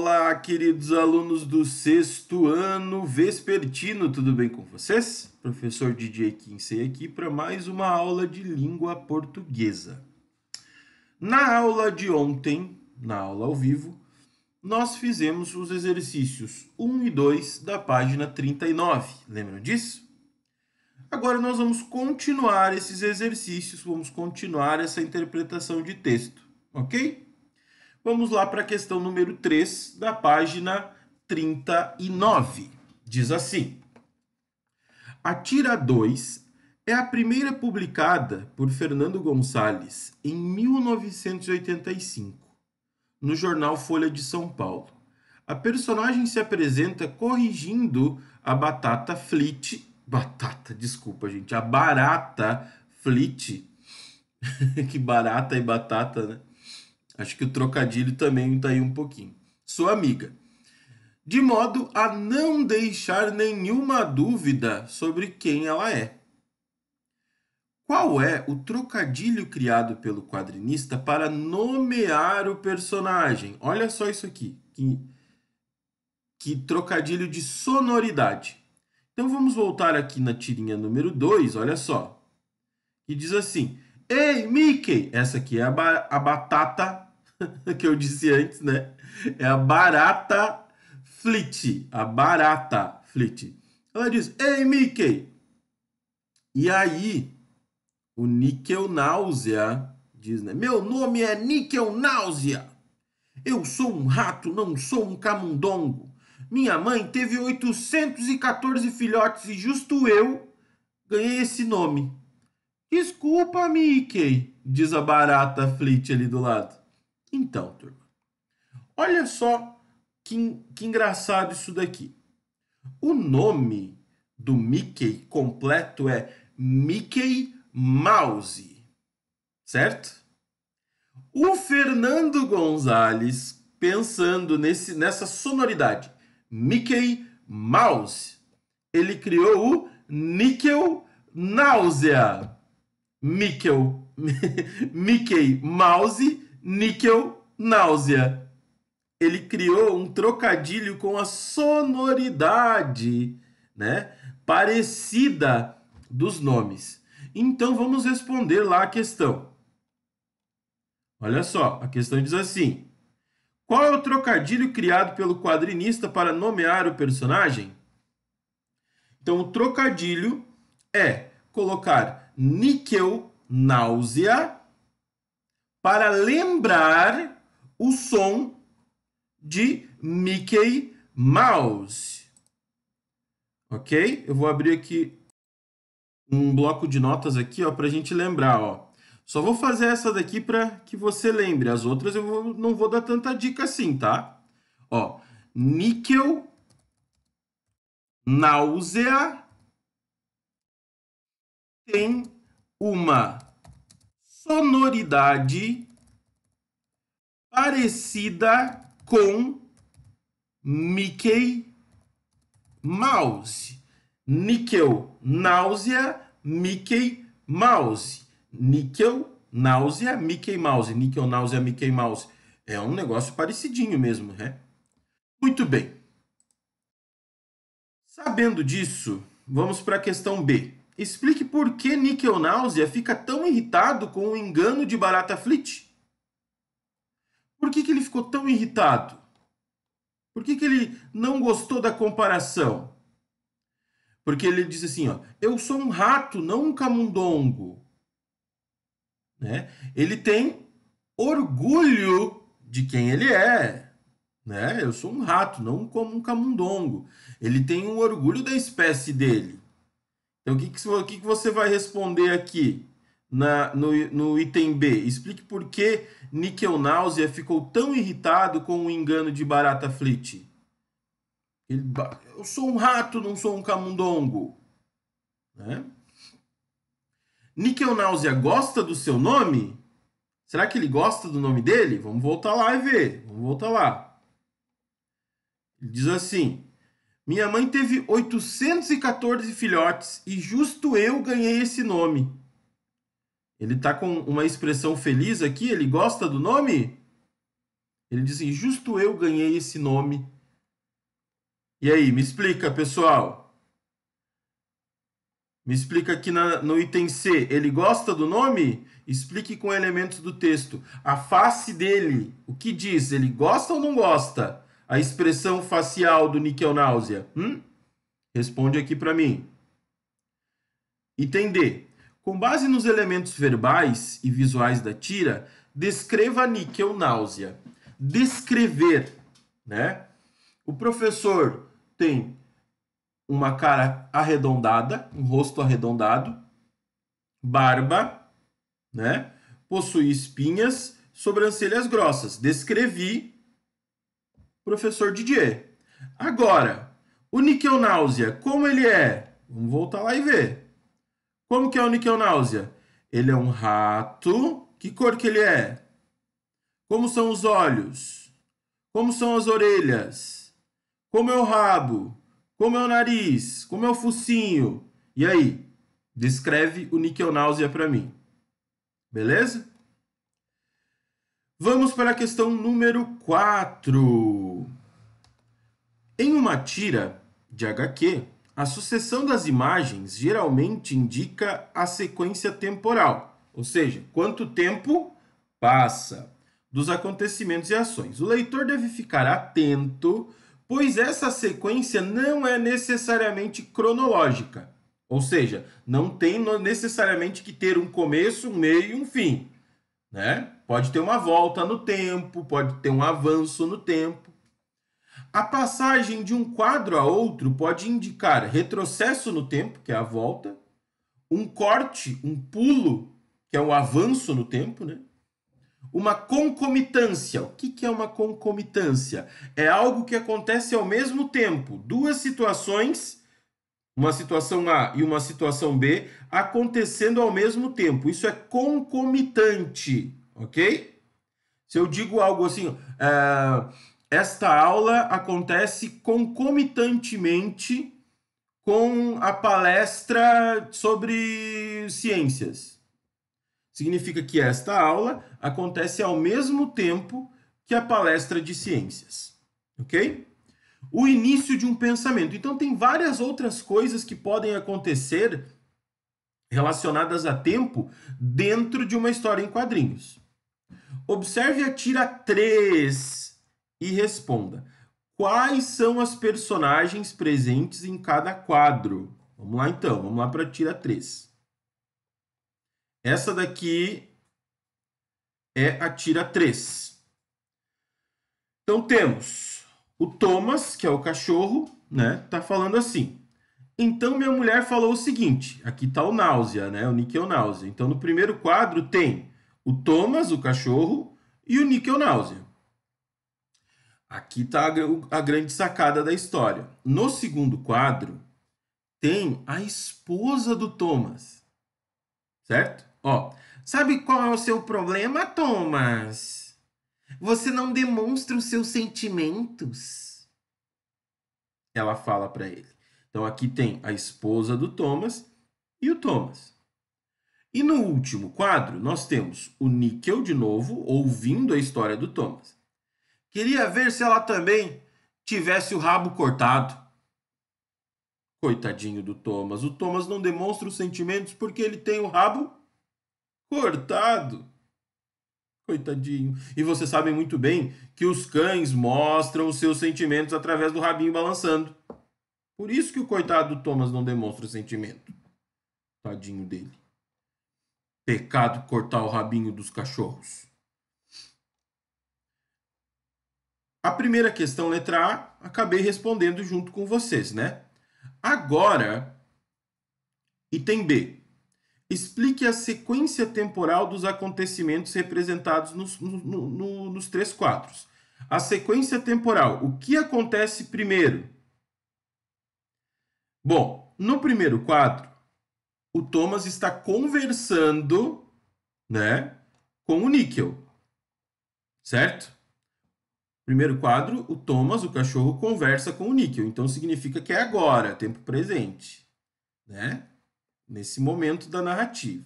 Olá, queridos alunos do sexto ano vespertino, tudo bem com vocês? Professor DJ Kinsey aqui para mais uma aula de língua portuguesa. Na aula de ontem, na aula ao vivo, nós fizemos os exercícios 1 e 2 da página 39, lembram disso? Agora nós vamos continuar esses exercícios, vamos continuar essa interpretação de texto, ok? Vamos lá para a questão número 3 da página 39. Diz assim: a tira 2 é a primeira publicada por Fernando Gonçalves em 1985, no jornal Folha de São Paulo. A personagem se apresenta corrigindo a Barata Fleet. A Barata Fleet. Que barata e batata, né? Acho que o trocadilho também está aí um pouquinho. Sua amiga. De modo a não deixar nenhuma dúvida sobre quem ela é. Qual é o trocadilho criado pelo quadrinista para nomear o personagem? Olha só isso aqui. Que trocadilho de sonoridade. Então vamos voltar aqui na tirinha número 2, olha só. Que diz assim: ei, Mickey! Essa aqui é a batata que eu disse antes, né? É a Barata Fleet. A Barata Fleet. Ela diz: ei, Mickey! E aí, o Níquel Náusea diz, né? Meu nome é Níquel Náusea. Eu sou um rato, não sou um camundongo. Minha mãe teve 814 filhotes e justo eu ganhei esse nome. Desculpa, Mickey, diz a Barata Fleet ali do lado. Então, turma, olha só que engraçado isso daqui. O nome do Mickey completo é Mickey Mouse, certo? O Fernando Gonçalves, pensando nessa sonoridade, Mickey Mouse, ele criou o Níquel Náusea. Mickey Mouse, Níquel Náusea. Ele criou um trocadilho com a sonoridade, né, parecida dos nomes. Então vamos responder lá a questão. Olha só, a questão diz assim: qual é o trocadilho criado pelo quadrinista para nomear o personagem? Então o trocadilho é colocar Níquel Náusea para lembrar o som de Mickey Mouse. Ok? Eu vou abrir aqui um bloco de notas aqui, ó, para a gente lembrar, ó. Só vou fazer essa daqui para que você lembre. As outras eu não vou dar tanta dica assim, tá? Ó, Níquel Náusea tem uma sonoridade parecida com Mickey Mouse. Níquel Náusea, Mickey Mouse. Níquel Náusea, Mickey Mouse. Níquel Náusea, Mickey Mouse. É um negócio parecidinho mesmo, né? Muito bem. Sabendo disso, vamos para a questão B. Explique por que Níquel Náusea fica tão irritado com o engano de Barata Fleet. Por que ele ficou tão irritado? Por que ele não gostou da comparação? Porque ele diz assim, ó, eu sou um rato, não um camundongo. Né? Ele tem orgulho de quem ele é. Né? Eu sou um rato, não como um camundongo. Ele tem um orgulho da espécie dele. Então, o que você vai responder aqui no item B? Explique por que Níquel Náusea ficou tão irritado com o engano de Barata Fleet. Eu sou um rato, não sou um camundongo. Né? Níquel Náusea gosta do seu nome? Será que ele gosta do nome dele? Vamos voltar lá e ver. Vamos voltar lá. Ele diz assim: minha mãe teve 814 filhotes e justo eu ganhei esse nome. Ele está com uma expressão feliz aqui? Ele gosta do nome? Ele diz assim, justo eu ganhei esse nome. E aí, me explica, pessoal. Me explica aqui no item C. Ele gosta do nome? Explique com elementos do texto. A face dele, o que diz? Ele gosta ou não gosta? A expressão facial do níquel náusea. Responde aqui para mim. Item D. Com base nos elementos verbais e visuais da tira, descreva a níquel náusea. Descrever, né? O professor tem uma cara arredondada, um rosto arredondado, barba, né? Possui espinhas, sobrancelhas grossas. Descrevi, professor Didier. Agora, o níquel náusea, como ele é? Vamos voltar lá e ver. Como que é o níquel náusea? Ele é um rato. Que cor que ele é? Como são os olhos? Como são as orelhas? Como é o rabo? Como é o nariz? Como é o focinho? E aí? Descreve o níquel náusea para mim. Beleza? Vamos para a questão número 4. Em uma tira de HQ, a sucessão das imagens geralmente indica a sequência temporal, ou seja, quanto tempo passa dos acontecimentos e ações. O leitor deve ficar atento, pois essa sequência não é necessariamente cronológica, ou seja, não tem necessariamente que ter um começo, um meio e um fim, né? Pode ter uma volta no tempo, pode ter um avanço no tempo. A passagem de um quadro a outro pode indicar retrocesso no tempo, que é a volta, um corte, um pulo, que é o avanço no tempo, né? Uma concomitância. O que é uma concomitância? É algo que acontece ao mesmo tempo. Duas situações, uma situação A e uma situação B, acontecendo ao mesmo tempo. Isso é concomitante, ok? Se eu digo algo assim, esta aula acontece concomitantemente com a palestra sobre ciências. Significa que esta aula acontece ao mesmo tempo que a palestra de ciências. Ok? O início de um pensamento. Então, tem várias outras coisas que podem acontecer relacionadas a tempo dentro de uma história em quadrinhos. Observe a tira 3 e responda. Quais são as personagens presentes em cada quadro? Vamos lá então, vamos lá para a tira 3. Essa daqui é a tira 3. Então temos o Thomas, que é o cachorro, né? Tá falando assim. Então minha mulher falou o seguinte, aqui tá o náusea, né? O níquel náusea. Então no primeiro quadro tem o Thomas, o cachorro, e o níquel náusea. Aqui está a grande sacada da história. No segundo quadro, tem a esposa do Thomas. Certo? Ó, sabe qual é o seu problema, Thomas? Você não demonstra os seus sentimentos. Ela fala para ele. Então aqui tem a esposa do Thomas e o Thomas. E no último quadro, nós temos o Níquel de novo, ouvindo a história do Thomas. Queria ver se ela também tivesse o rabo cortado. Coitadinho do Thomas. O Thomas não demonstra os sentimentos porque ele tem o rabo cortado. Coitadinho. E você sabe muito bem que os cães mostram os seus sentimentos através do rabinho balançando. Por isso que o coitado do Thomas não demonstra sentimento. Tadinho dele. Pecado cortar o rabinho dos cachorros. A primeira questão, letra A, acabei respondendo junto com vocês, né? Agora, item B. Explique a sequência temporal dos acontecimentos representados nos três quadros. A sequência temporal. O que acontece primeiro? Bom, no primeiro quadro, o Thomas está conversando, né, com o Níquel. Certo? Primeiro quadro, o Thomas, o cachorro, conversa com o Níquel. Então, significa que é agora, tempo presente. Né? Nesse momento da narrativa.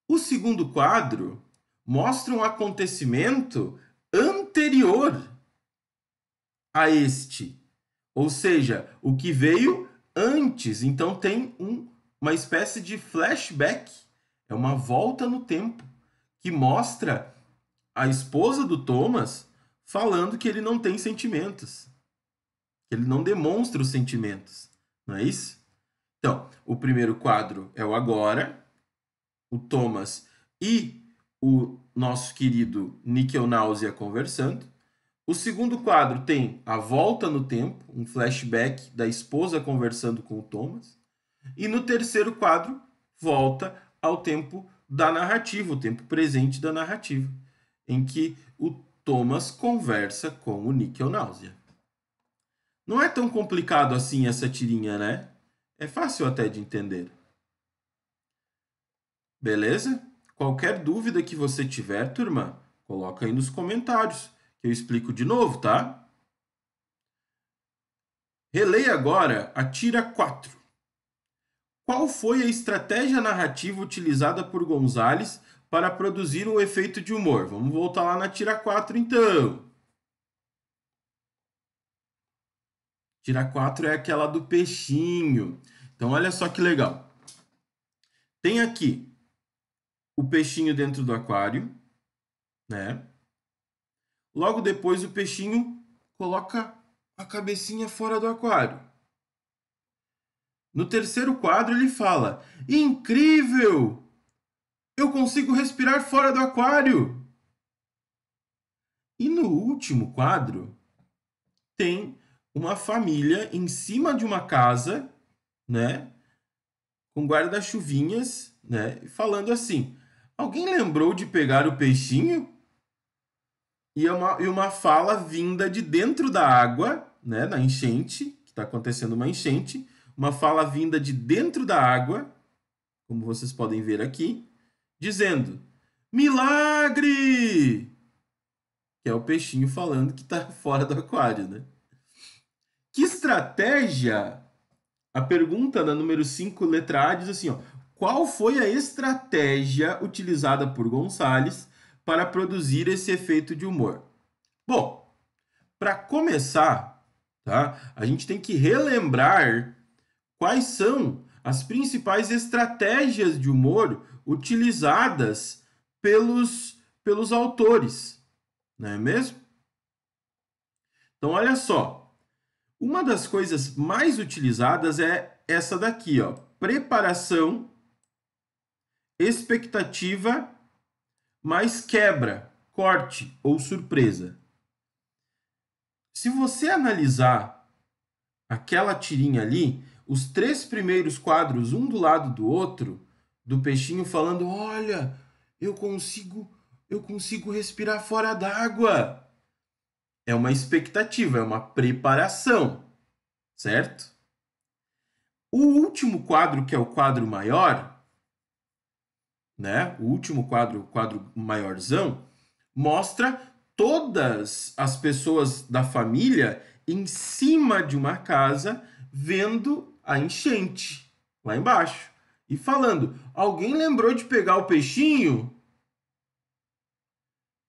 O segundo quadro mostra um acontecimento anterior a este. Ou seja, o que veio antes. Então tem uma espécie de flashback. É uma volta no tempo que mostra a esposa do Thomas falando que ele não tem sentimentos. Que ele não demonstra os sentimentos. Não é isso? Então, o primeiro quadro é o agora. O Thomas e o nosso querido Níquel Náusea conversando. O segundo quadro tem a volta no tempo, um flashback da esposa conversando com o Thomas. E no terceiro quadro, volta ao tempo da narrativa, o tempo presente da narrativa, em que o Thomas conversa com o Níquel Náusea. Não é tão complicado assim essa tirinha, né? É fácil até de entender. Beleza? Qualquer dúvida que você tiver, turma, coloca aí nos comentários, que eu explico de novo, tá? Releia agora a tira 4. Qual foi a estratégia narrativa utilizada por Gonzalez para produzir um efeito de humor? Vamos voltar lá na tira 4, então. Tira 4 é aquela do peixinho. Então, olha só que legal. Tem aqui o peixinho dentro do aquário, né? Logo depois, o peixinho coloca a cabecinha fora do aquário. No terceiro quadro, ele fala: incrível! Eu consigo respirar fora do aquário! E no último quadro, tem uma família em cima de uma casa, né? Com guarda-chuvinhas, né? Falando assim: alguém lembrou de pegar o peixinho? E uma fala vinda de dentro da água, né? Na enchente, que está acontecendo uma enchente. Uma fala vinda de dentro da água, como vocês podem ver aqui, dizendo: milagre! Que é o peixinho falando que está fora do aquário, né? Que estratégia? A pergunta na número 5, letra A, diz assim, ó: qual foi a estratégia utilizada por Gonzalez para produzir esse efeito de humor? Bom, para começar, tá? A gente tem que relembrar quais são as principais estratégias de humor utilizadas pelos autores, não é mesmo? Então, olha só. Uma das coisas mais utilizadas é essa daqui, ó: preparação, expectativa, mais quebra, corte ou surpresa. Se você analisar aquela tirinha ali, os 3 primeiros quadros, um do lado do outro, do peixinho falando: olha, eu consigo respirar fora d'água. É uma expectativa, é uma preparação, certo? O último quadro, que é o quadro maior, né? O último quadro, o quadro maiorzão, mostra todas as pessoas da família em cima de uma casa vendo a enchente lá embaixo e falando: alguém lembrou de pegar o peixinho?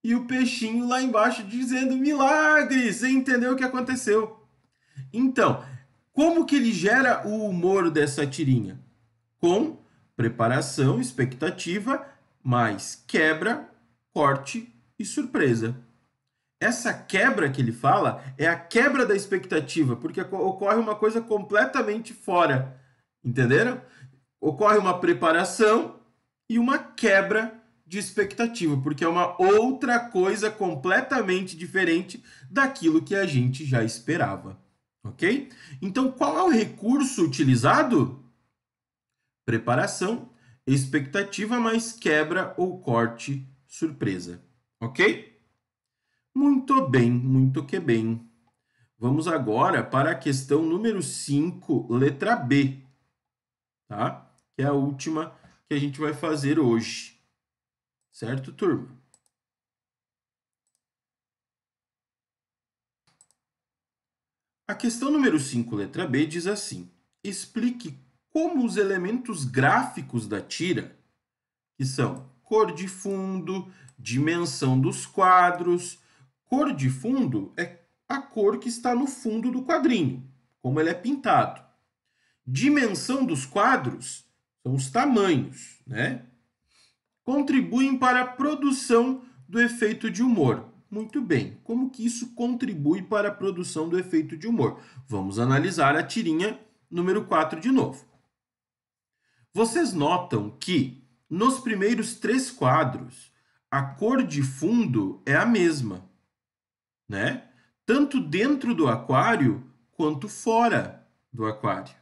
E o peixinho lá embaixo dizendo: milagre! Você entendeu o que aconteceu? Então, como que ele gera o humor dessa tirinha? Com preparação, expectativa, mais quebra, corte e surpresa. Essa quebra que ele fala é a quebra da expectativa, porque ocorre uma coisa completamente fora. Entenderam? Ocorre uma preparação e uma quebra de expectativa, porque é uma outra coisa completamente diferente daquilo que a gente já esperava. Ok? Então, qual é o recurso utilizado? Preparação, expectativa mais quebra ou corte, surpresa. Ok? Muito bem, muito que bem. Vamos agora para a questão número 5, letra B, tá? Que é a última que a gente vai fazer hoje. Certo, turma? A questão número 5, letra B, diz assim: explique como os elementos gráficos da tira, que são cor de fundo, dimensão dos quadros, cor de fundo é a cor que está no fundo do quadrinho, como ele é pintado. Dimensão dos quadros são os tamanhos, né? Contribuem para a produção do efeito de humor. Muito bem, como que isso contribui para a produção do efeito de humor? Vamos analisar a tirinha número 4 de novo. Vocês notam que nos primeiros 3 quadros a cor de fundo é a mesma, né? Tanto dentro do aquário quanto fora do aquário.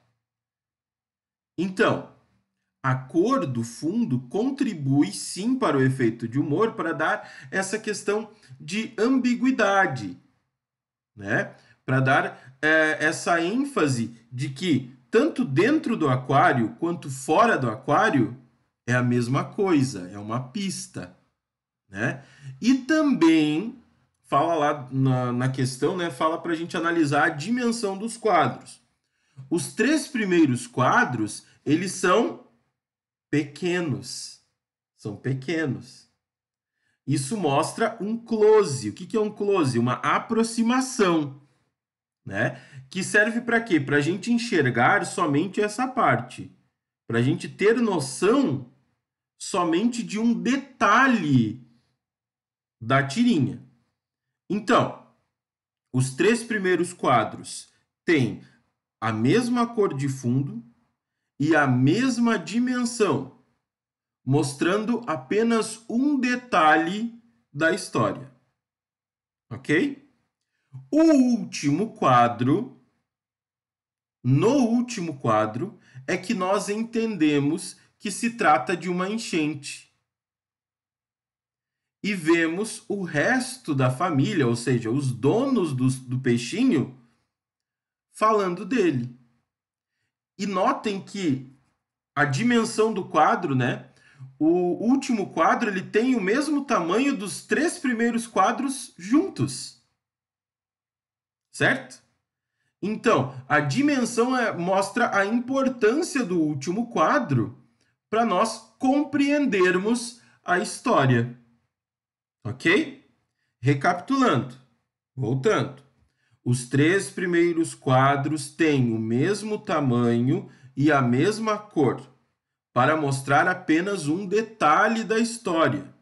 Então, a cor do fundo contribui sim para o efeito de humor, para dar essa questão de ambiguidade, né? Para dar essa ênfase de que tanto dentro do aquário quanto fora do aquário é a mesma coisa, é uma pista, né? E também fala lá na questão, né? Fala para a gente analisar a dimensão dos quadros. Os 3 primeiros quadros, eles são pequenos. São pequenos. Isso mostra um close. O que é um close? Uma aproximação, né? Que serve para quê? Para a gente enxergar somente essa parte. Para a gente ter noção somente de um detalhe da tirinha. Então, os 3 primeiros quadros têm a mesma cor de fundo e a mesma dimensão, mostrando apenas um detalhe da história. Ok? No último quadro, é que nós entendemos que se trata de uma enchente. E vemos o resto da família, ou seja, os donos do peixinho, falando dele. E notem que a dimensão do quadro, né? O último quadro, ele tem o mesmo tamanho dos 3 primeiros quadros juntos. Certo? Então, a dimensão mostra a importância do último quadro para nós compreendermos a história. Ok? Recapitulando, voltando. Os 3 primeiros quadros têm o mesmo tamanho e a mesma cor, para mostrar apenas um detalhe da história.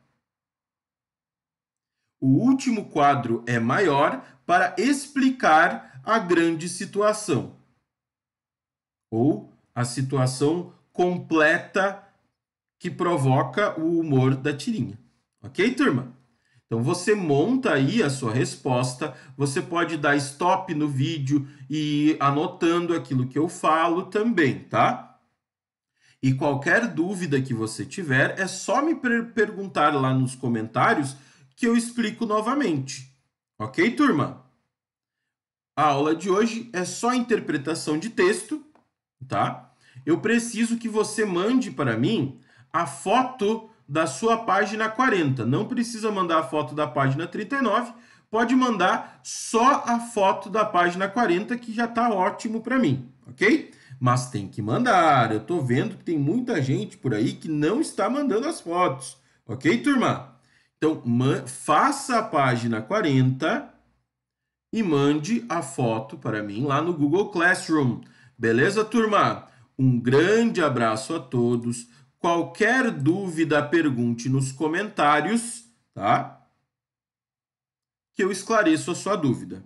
O último quadro é maior para explicar a grande situação, ou a situação completa que provoca o humor da tirinha. Ok, turma? Então, você monta aí a sua resposta, você pode dar stop no vídeo e ir anotando aquilo que eu falo também, tá? E qualquer dúvida que você tiver, é só me perguntar lá nos comentários que eu explico novamente. Ok, turma? A aula de hoje é só interpretação de texto, tá? Eu preciso que você mande para mim a foto da sua página 40. Não precisa mandar a foto da página 39, pode mandar só a foto da página 40, que já está ótimo para mim, ok? Mas tem que mandar. Eu estou vendo que tem muita gente por aí que não está mandando as fotos, ok, turma? Então, faça a página 40 e mande a foto para mim lá no Google Classroom. Beleza, turma? Um grande abraço a todos. Qualquer dúvida, pergunte nos comentários, tá? Que eu esclareço a sua dúvida.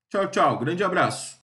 Tchau, tchau. Grande abraço.